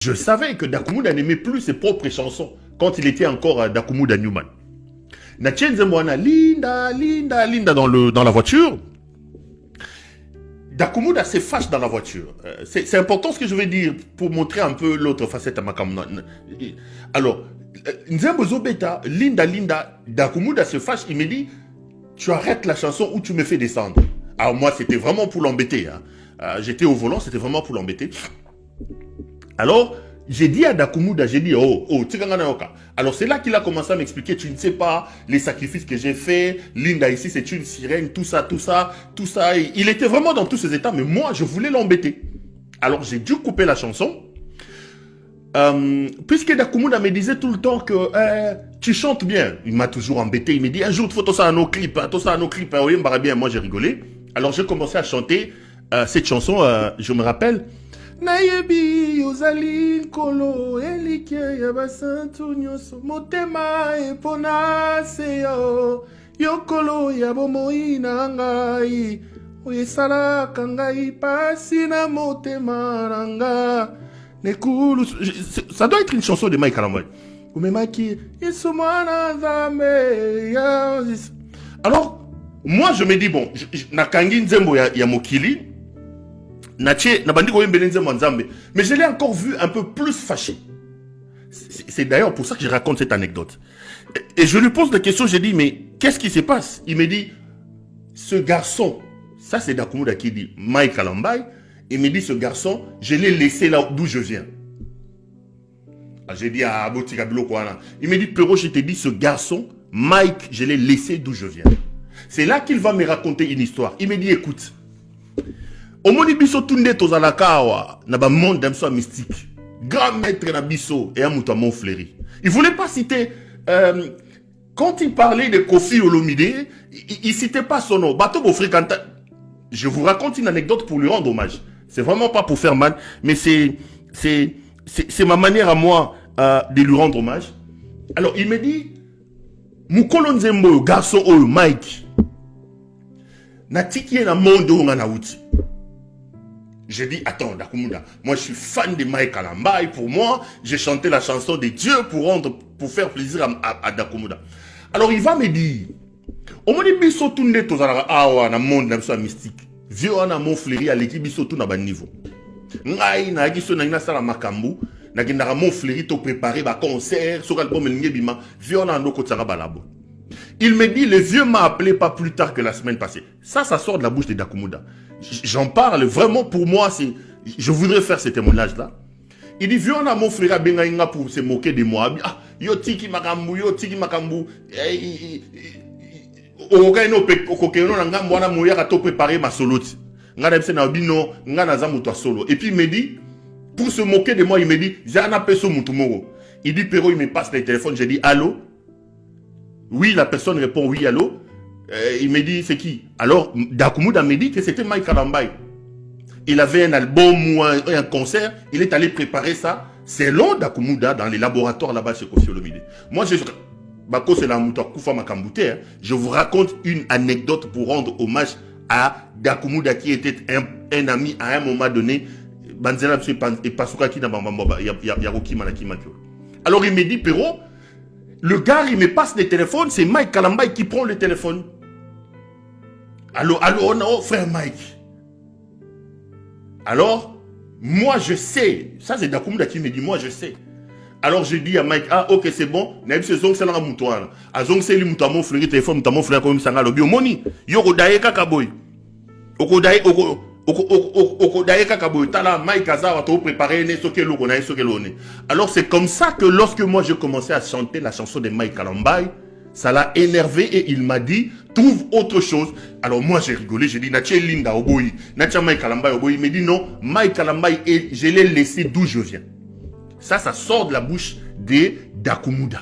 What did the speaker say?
Je savais que Dakumuda n'aimait plus ses propres chansons quand il était encore Dakumuda Newman. Natchenze Mwana, Linda, Linda, Linda dans la voiture. Dakumuda se fâche dans la voiture. C'est important ce que je vais dire pour montrer un peu l'autre facette à Makamuna. Alors, Nzembo Zobeta, Linda, Linda, Dakumuda se fâche, il me dit, tu arrêtes la chanson ou tu me fais descendre. Alors moi, c'était vraiment pour l'embêter. Hein. J'étais au volant, c'était vraiment pour l'embêter. Alors, j'ai dit à Dakumuda, j'ai dit, alors c'est là qu'il a commencé à m'expliquer, tu ne sais pas les sacrifices que j'ai faits, Linda ici c'est une sirène, tout ça, tout ça, tout ça. Et il était vraiment dans tous ces états, mais moi je voulais l'embêter. Alors j'ai dû couper la chanson, puisque Dakumuda me disait tout le temps que tu chantes bien. Il m'a toujours embêté, il me dit un jour tu fais tout ça à nos clips, tout ça à nos clips, oui, bien, moi j'ai rigolé. Alors j'ai commencé à chanter cette chanson, je me rappelle. Nayebi yozali kolo elike ya basantu nyoso motema epona seyo yokolo ya bomoi na ngai oyesala kangai pasi na motema nanga nekulu. Ça doit être une chanson de Mike Kalamboy. Umemaki isumana zambe ya. Alors moi je me dis bon nakangi nzembo ya mokili. Mais je l'ai encore vu un peu plus fâché. C'est d'ailleurs pour ça que je raconte cette anecdote. Et je lui pose des questions, je dis, mais qu'est-ce qui se passe? Il me dit, ce garçon, ça c'est Dakumuda qui dit, Mike Kalamboy, il me dit, ce garçon, je l'ai laissé là d'où je viens. J'ai dit à Botika Bilokwana. Il me dit, Pero, je te dis, ce garçon, Mike, je l'ai laissé d'où je viens. C'est là qu'il va me raconter une histoire. Il me dit, écoute, Omoni biso tunde tozalakawa na ba monde d'amso mystique. Grand maître na biso et amuta mon fléri. Il voulait pas citer quand il parlait de Kofi Olomide, il citait pas son nom. Bato bo fréquenta. Je vous raconte une anecdote pour lui rendre hommage. C'est vraiment pas pour faire mal, mais c'est ma manière à moi de lui rendre hommage. Alors il me dit Mukolo Nzembo garçon oyo Mike. Na tiki na monde où on a outi. J'ai dit, attends, Dakumuda, moi je suis fan de Mike Kalamboy. Pour moi, j'ai chanté la chanson de Dieu pour faire plaisir à Dakumuda. Alors il va me dire, au moins biso tunde tozala awa na monde na biso mystique. Vieux na mon fléri à l'équipe biso tout na ba niveau. Ngai na giso na ina sala makambu, na ginara mon fléri to préparer ba concert, sur album elnge bima, vieux na ndoko tsara balabo. Il me dit, le vieux m'a appelé pas plus tard que la semaine passée. Ça sort de la bouche de Dakumuda. J'en parle vraiment pour moi, je voudrais faire ce témoignage-là. Il dit, vieux, on a mon frère Bengaïnga pour se moquer de moi. Ah, yo tiki makambu, yo tiki makambu. Okayno kokeno nga mwana moya ka to préparer ma solo. Nga debse na bino, nga na zamu to solo. Et puis il me dit, pour se moquer de moi, il me dit, j'ai un peso mutumoro. Il dit, Pero, il me passe le téléphone, j'ai dit, allô? Oui, la personne répond oui, allô. Il me dit, c'est qui? Alors, Dakumuda me dit que c'était Mike Kalamboy. Il avait un album ou un concert. Il est allé préparer ça. Selon Dakumuda, dans les laboratoires là-bas chez Kofi Olomide. Moi, je vous raconte une anecdote pour rendre hommage à Dakumuda qui était un ami à un moment donné. Alors, il me dit, Pero, le gars, il me passe le téléphone, c'est Mike Kalamboy qui prend le téléphone. Allô, frère Mike. Alors, moi je sais, ça c'est Dakumuda qui me dit, moi je sais. Alors je dis à Mike, ah ok c'est bon, naïb c'est zong c'est là moutoine. A zong c'est lui moutamo fleury téléphone moutamo fleury comme ça ngalo biomoni. Yoko daye kakaboy. Oko daye kakaboy. Tala Mike Azawa to préparer ne soke lo kona soke lo ne. Alors c'est comme ça que lorsque moi je commençais à chanter la chanson de Mike Kalamboy, ça l'a énervé et il m'a dit, trouve autre chose. Alors moi j'ai rigolé, j'ai dit, Natia Linda Oboyi, Natia Mike Kalamboy Oboyi. Il m'a dit non, Mike Kalamboy, je l'ai laissé d'où je viens. Ça sort de la bouche de Dakumuda.